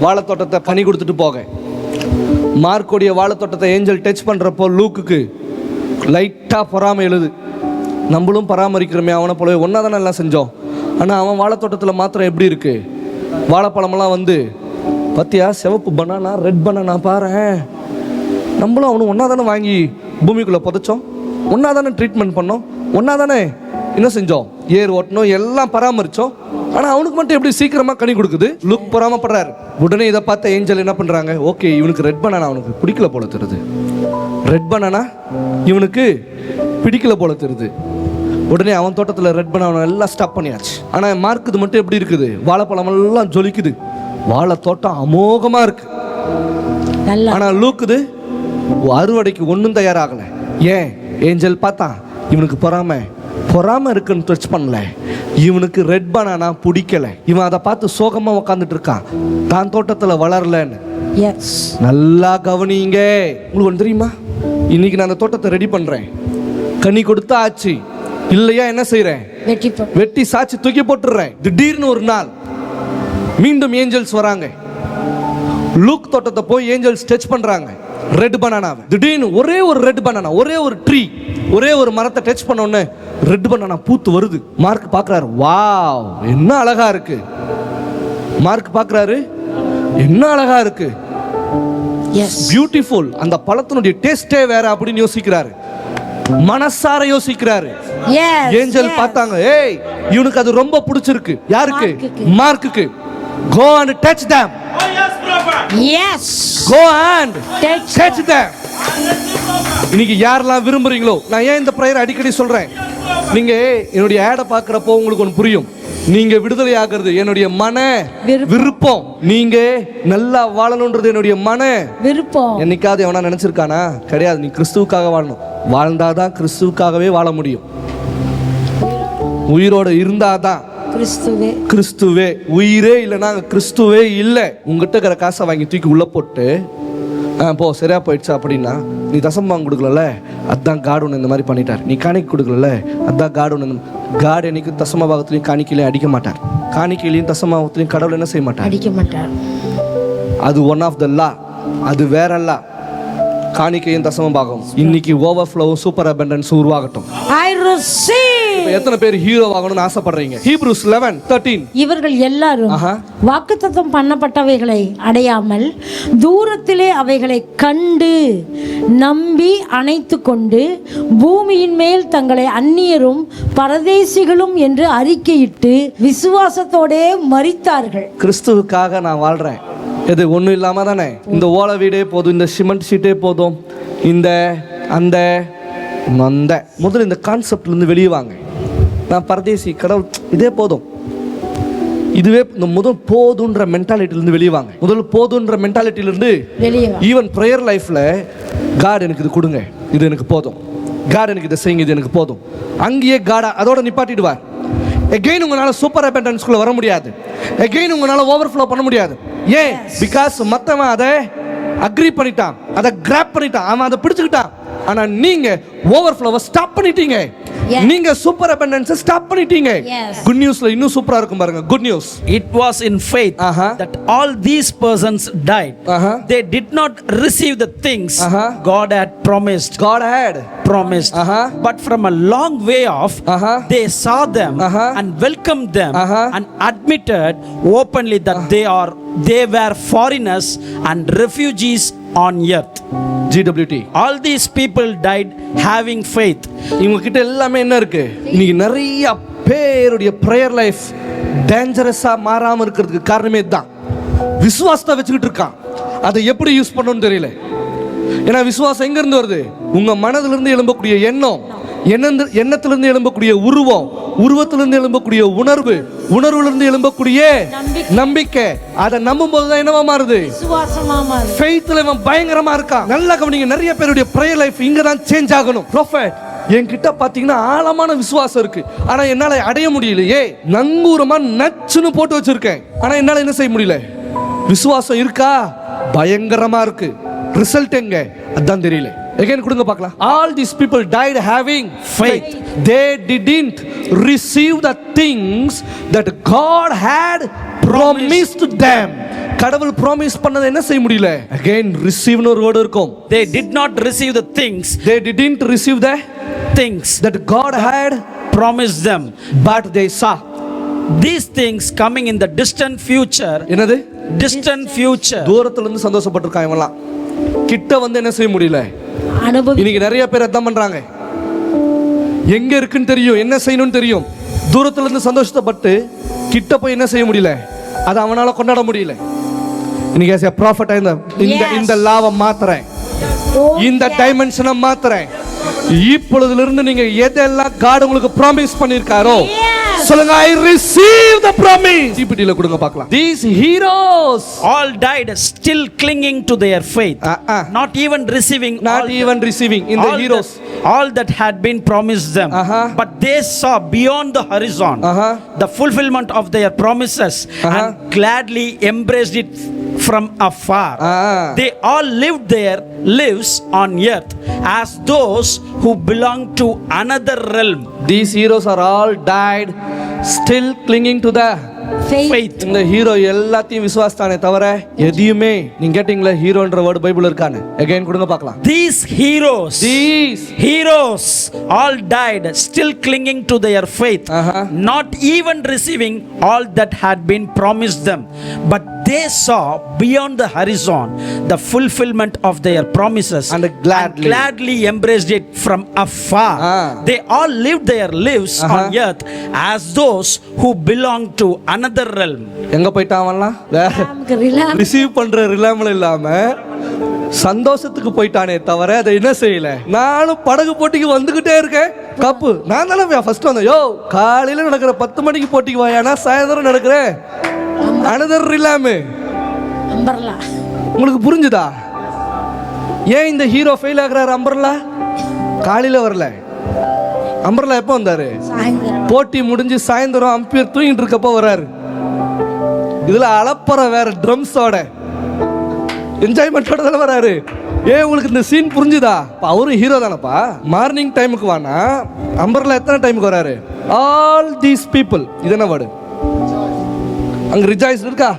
வாழைத்தோட்டத்தை கனி கொடுத்துட்டு போக. மார்க்கோடைய வாழைத்தோட்டத்தை ஏஞ்சல் டச் பண்றப்போ லூக்குக்கு லைட்டா பொறாமை எழுது. நம்மளும் பராமரிக்கிறோமே, அவனை போலவே ஒன்னா தானே எல்லாம் செஞ்சோம். ஆனால் அவன் வாழைத்தோட்டத்தில் மாத்திரம் எப்படி இருக்கு? வாழைப்பழமெல்லாம் வந்து பத்தியா சிவப்பு பனானா, ரெட் பனானா பாரு. நம்மளும் அவனும் ஒன்னா தானே வாங்கி பூமிக்குள்ளே புதைச்சோம், ஒன்னா தானே ட்ரீட்மெண்ட் பண்ணோம், ஒன்னா தானே என்ன செஞ்சோம், ஏர் ஓட்டணும், எல்லாம் பராமரித்தோம். ஆனால் அவனுக்கு மட்டும் எப்படி சீக்கிரமாக கனி கொடுக்குது? லுக் பொறாமப்படுறாரு. உடனே இதை பார்த்த ஏஞ்சல் என்ன பண்ணுறாங்க? ஓகே, இவனுக்கு ரெட் பனானா அவனுக்கு பிடிக்கல போல தெரியுது, ரெட் பனானா இவனுக்கு பிடிக்கல போல தெரியுது. உடனே அவன் தோட்டத்தில் ரெட் பனானா எல்லாம் ஸ்டாப் பண்ணியாச்சு. ஆனால் மார்க்குது மட்டும் எப்படி இருக்குது? வாழைப்பழம் எல்லாம் ஜொலிக்குது, வாழை தோட்டம் அமோகமாக இருக்கு. ஆனால் லூக்குது அறுவடைக்கு ஒன்றும் தயாராகலை. ஏன்? ஏஞ்சல் பார்த்தா இவனுக்கு பொறாம இருக்குன்னு டச் பண்ணல, இவனுக்கு ரெட் பனானா பிடிக்கல. இவன் அதை பார்த்து சோகமாக உட்காந்துட்டு இருக்கான், தான் தோட்டத்தில் வளரலன்னு. நல்லா கவனிங்க. உங்களுக்கு ஒன்று தெரியுமா? இன்னைக்கு நான் அந்த தோட்டத்தை ரெடி பண்ணுறேன். கனி கொடுத்தா ஆச்சு, இல்லையா என்ன செய்றேன்? வெட்டி சாச்சி தூக்கி போட்டுறேன். திடீர்னு ஒரு நாள் மீண்டும் ஏஞ்சல்ஸ் வராங்க. லூக் தோட்டத்தை போய் ஏஞ்சல்ஸ் டச் பண்றாங்க ரெட் பனானாவை. திடீர்னு ஒரே ஒரு ரெட் பனானா, ஒரே ஒரு ட்ரீ, ஒரே ஒரு மரத்தை டச் பண்ண உடனே ரெட் பனானா பூத்து வருது. மார்க் பார்க்கறாரு, வாவ் என்ன அழகா இருக்கு. மார்க் பார்க்கறாரு, என்ன அழகா இருக்கு, பியூட்டிஃபுல். அந்த பழத்தினுடைய டேஸ்டே வேற அப்படின்னு யோசிக்கிறாரு, மனசார யோசிக்கிறாரு. ஏஞ்சல் பார்த்தாங்க, ஏய் இவனுக்கு அது ரொம்ப பிடிச்சிருக்கு. யாருக்கு? மார்க்குக்கு. Go and touch them. Oh yes, prophet. Yes. Go and touch them. இன்னைக்கு யாரெல்லாம் விரும்புறீங்களோ, நான் ஏன் இந்த பிரேயர் அடிக்கடி சொல்றேன், நீங்க என்னுடைய ஆடை பார்க்கறப்போ உங்களுக்கு ஒன்று புரியும். நீங்க விடுதலை ஆகிறது என்னுடைய மன விருப்பம். நீங்க நல்லா வாழணும்ன்றது என்னுடைய மன விருப்பம். என்னைக்காவது எவனா நினைச்சிருக்கானா? கிடையாது. நீ கிறிஸ்துவுக்காக வாழணும். வாழ்ந்தாதான் கிறிஸ்துவுக்காகவே வாழ முடியும். உயிரோட இருந்தாதான் கிறிஸ்துவே. உயிரே இல்லைன்னா கிறிஸ்துவே இல்லை. உங்ககிட்ட இருக்கிற காசை வாங்கி தூக்கி உள்ள போட்டு போ சரியா போயிடுச்சு அப்படின்னா, நீ தசமம் கொடுக்கல, அதான் காட் ஒன்று இந்த மாதிரி பண்ணிட்டார். நீ காணிக்கை கொடுக்கல, அதான் காட் ஒன்று. காட் என்னைக்கு தசம பாகத்திலையும் காணிக்கையிலையும் அடிக்க மாட்டார். காணிக்கையிலையும் தசமாகத்திலையும் கடவுள் என்ன செய்ய மாட்டார்? அடிக்க மாட்டார். அது ஒன் ஆஃப் த லா. அது வேற லா. காணிக்கையும் தசம பாகம். இன்னைக்கு ஓவர்ஃப்ளோவும் சூப்பர் அபண்டன்ஸ் உருவாகட்டும். I receive. எத்தனை பேர் ஹீரோ ஆகணும்னு ஆசைப்படுறீங்க? Hebrews 11:13. இவர்கள் எல்லாரும் வாக்குத்தத்தம் பண்ணப்பட்டவைகளை அடையாமல் தூரத்திலே அவைகளை கண்டு நம்பி அணைத்து கொண்டு பூமியின் மேல் தங்களை அந்நியரும் பரதேசிகளும் என்று அறிக்கையிட்டு விசுவாசத்தோடே மரித்தார்கள். கிறிஸ்துவுக்காக நான் வாழ்றேன். இது ஒன்றும் இல்லாமல் தானே, இந்த ஓலை வீடே போதும், இந்த சிமெண்ட் ஷீட்டே போதும், இந்த அந்த முதல்ல இந்த கான்செப்ட்லேருந்து வெளியே வாங்க. நான் பரதேசி, கடவுள் இதே போதும், இதுவே இந்த முதல் போதுன்ற மென்டாலிட்டிலேருந்து வெளியே வாங்க. முதல்ல போதுன்ற மென்டாலிட்டிலேருந்து ஈவன் ப்ரேயர் லைஃப்பில் காட் எனக்கு இது கொடுங்க, இது எனக்கு போதும், காட் எனக்கு இதை செய்யுங்க, இது எனக்கு போதும். அங்கேயே காடா அதோட நிப்பாட்டிடுவார். எகெயின் உங்களால் சூப்பர் அபண்டன்ஸ்குள்ள வர முடியாது. எகெயின் உங்களால் ஓவர்ஃப்ளோ பண்ண முடியாது. ஏன்? பிகாஸ் மற்றவன் அதை அக்ரி பண்ணிட்டான், அதை கிராப் பண்ணிட்டான், அவன் அதை பிடிச்சுக்கிட்டான். ஆனா நீங்க ஓவர்ஃப்ளோவை ஸ்டாப் பண்ணிட்டீங்க. நீங்க சூப்பர் அபண்டன்ஸ் ஸ்டாப் பண்ணிட்டீங்க. குட் நியூஸ்ல இன்னும் சூப்பரா இருக்கும் பாருங்க. Good news, it was in faith that all these persons died. They did not receive the things God had promised. But from a long way off they saw them and welcomed them and admitted openly that they were foreigners and refugees on earth. GWT. All these people died having faith. இவங்க கிட்ட எல்லாமே என்ன இருக்கு? இன்னைக்கு நிறைய பேருடைய prayer life டேஞ்சரஸா மாறாம இருக்கிறதுக்கு காரணமே தான், விசுவாசத்தை வச்சுக்கிட்டு இருக்கான். அதை எப்படி யூஸ் பண்ணணும்னு தெரியல. ஏன்னா விசுவாசம் எங்க இருந்து வருது? உங்க மனதிலிருந்து எழும்பக்கூடிய எண்ணம், எண்ணத்திலிருந்து எழும்பக்கூடிய உருவம், உருவத்திலிருந்து எழும்பக்கூடிய உணர்வு, உணர்வுலிருந்து எழும்பக்கூடிய நம்பிக்கை. அதை நம்பும் போதுதான் என்னவா மாறுது? ஃபெய்த்ல இவன் பயங்கரமா இருக்கான். நல்லா கவனிங்க, நிறைய பேருடைய பிரேயர் லைஃப் இங்க தான் சேஞ்ச் ஆகணும். ப்ராஃபட், என்கிட்ட பாத்தீங்கன்னா ஆழமான விசுவாசம் இருக்கு, ஆனா என்னால அடைய முடியலையே. நங்கூரமா நச்சுன்னு போட்டு வச்சிருக்கேன், ஆனா என்னால என்ன செய்ய முடியல. விசுவாசம் இருக்கா? பயங்கரமா இருக்கு. ரிசல்ட் எங்க? அதான் தெரியல. Again கொடுங்க பார்க்கலாம். All these people died having faith. They didn't receive the things that God had promised them. கடவுள் ப்ராமிஸ் பண்ணதை என்ன செய்ய முடியல. Again receive னு ஒரு வேர்ட் இருக்கும். They did not receive the things. They didn't receive the things that God had promised them, but they saw these things coming in the distant future. என்னது? Distant future. தூரத்துல இருந்து சந்தோஷப்பட்டிருக்காங்க இவங்கலாம், கிட்ட வந்து என்ன செய்ய முடியல. இன்னைக்கு நிறைய பேர் அதான் பண்றாங்க. எங்க இருக்குன்னு தெரியும், என்ன செய்யணும்னு தெரியும், தூரத்துல இருந்து சந்தோஷப்பட்டு கிட்ட போய் என்ன செய்ய முடியல, அதை அவனால கொண்டாட முடியல. இன்னைக்கு as a prophet இந்த லாவை மாத்துறேன், இந்த டைமென்ஷனை மாத்துறேன். இப்பொழுதிலிருந்து நீங்க எதெல்லாம் காட் உங்களுக்கு ப்ராமிஸ் பண்ணிருக்காரோ சொல்லுங்க, I receive the promise. ஜிபிடில கொடுங்க பார்க்கலாம். These heroes all died still clinging to their faith. Not even receiving in the heroes all that had been promised them. But they saw beyond the horizon the fulfillment of their promises and gladly embraced it from afar. They all lived their lives on earth as those who belong to another realm. These heroes are all died still clinging to the Faith. இந்த hero எல்லாத்தையும் விசுவாசித்தானே தவிர எதையுமே நீங்க கேட்டீங்களா ஹீரோன்ற word Bible இருக்கானே again கொடுங்க பார்க்கலாம். These heroes all died still clinging to their faith, not even receiving all that had been promised them, but they saw beyond the horizon the fulfillment of their promises and gladly embraced it from afar. They all lived their lives on earth as those who belong to another realm. எங்க போய்ட்டான்லாம் receive பண்ற ரிலாமல் இல்லாம சந்தோஷத்துக்கு போயிட்டானே தவிர அதை என்ன செய்யல. நானும் படகு போட்டிக்கு வந்துகிட்டே இருக்கேன். கப்பு நான் தானே ஃபர்ஸ்ட் வந்தேன். யோ காலையில நடக்கிற 10 மணிக்கு போட்டிக்கு வாயானா சாயந்தரம் நடக்கிற அனதர் ரிலாமு. உங்களுக்கு புரிஞ்சுதா ஏன் இந்த ஹீரோ ஃபெயில் ஆகுறாரு? அம்பர்லா காலையில வரல. அம்பர்லா எப்போ வந்தாரு? போட்டி முடிஞ்சு சாயந்தரம் அம்பையர் தூங்கிட்டு இருக்கப்போ வராரு. இதுல அலப்பற வேற ட்ரம்ஸோட என்ஜாய்மெண்டோட தானே வராரு. ஏன் உங்களுக்கு இந்த சீன் புரிஞ்சுதா? அவரும் ஹீரோ தானப்பா. மார்னிங் டைமுக்கு வானா அம்பர்லா எத்தனை டைமுக்கு வராரு? ஆல் தீஸ் பீப்புள் இது என்ன வேர்டு அங்க ரிஜாய்ஸ் இருக்கா?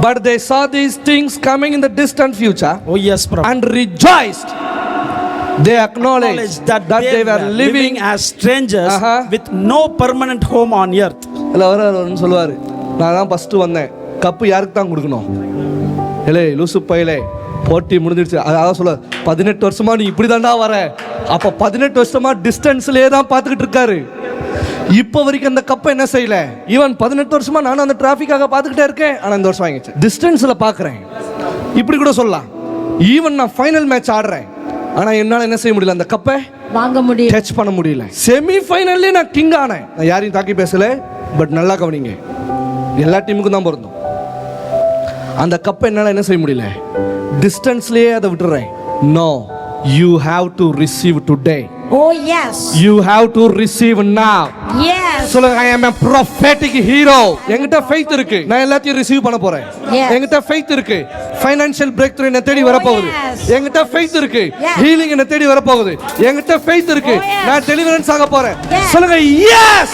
But they saw these things coming in the distant future. Oh yes, brother. And rejoiced. They acknowledged that they were living as strangers with no permanent home on earth. எல்லாரும் சொல்லுவாரு, நான் தான் first வந்தேன், cup யாருக்கு தான் கொடுக்கணும்? ஏலே லூசு பையலே, போட்டி முடிஞ்சிடுச்சு. அதான் சொல்ல 18 வருஷமா நீ இப்படி தாண்டா வர. அப்போ 18 வருஷமா டிஸ்டன்ஸ்லேயே தான் பார்த்துக்கிட்டு இருக்காரு. இப்போ வரைக்கும் அந்த கப்பை என்ன செய்யல. ஈவன் 18 வருஷமா நானும் அந்த டிராஃபிக்காக பார்த்துக்கிட்டே இருக்கேன். ஆனால் இந்த வருஷம் வாங்கிச்சு டிஸ்டன்ஸில் பார்க்குறேன். இப்படி கூட சொல்லலாம். ஈவன் நான் ஃபைனல் மேட்ச் ஆடுறேன், ஆனால் என்னால் என்ன செய்ய முடியல, அந்த கப்பை வாங்க முடியல, டச் பண்ண முடியல. செமி ஃபைனல்லே நான் கிங் ஆனேன். நான் யாரையும் தாக்கி பேசல. பட் நல்லா கவனிங்க, எல்லா டீமுக்கும் தான் பொருந்தும். அந்த கப்பை என்னால் என்ன செய்ய முடியல, டிஸ்டன்ஸ்லேயே அதை விட்டுறேன். No, you have to receive today. Oh yes, you have to receive now. Yes, சொல்லுங்க, I am a prophetic hero. என்கிட்ட faith இருக்கு, நான் எல்லாத்தையும் ரிசீவ் பண்ண போறேன். என்கிட்ட faith இருக்கு, financial breakthrough என்ன தேடி வர போகுது. என்கிட்ட faith இருக்கு, healing என்ன தேடி வர போகுது. என்கிட்ட faith இருக்கு, நான் deliverance ஆக போறேன். சொல்லுங்க yes.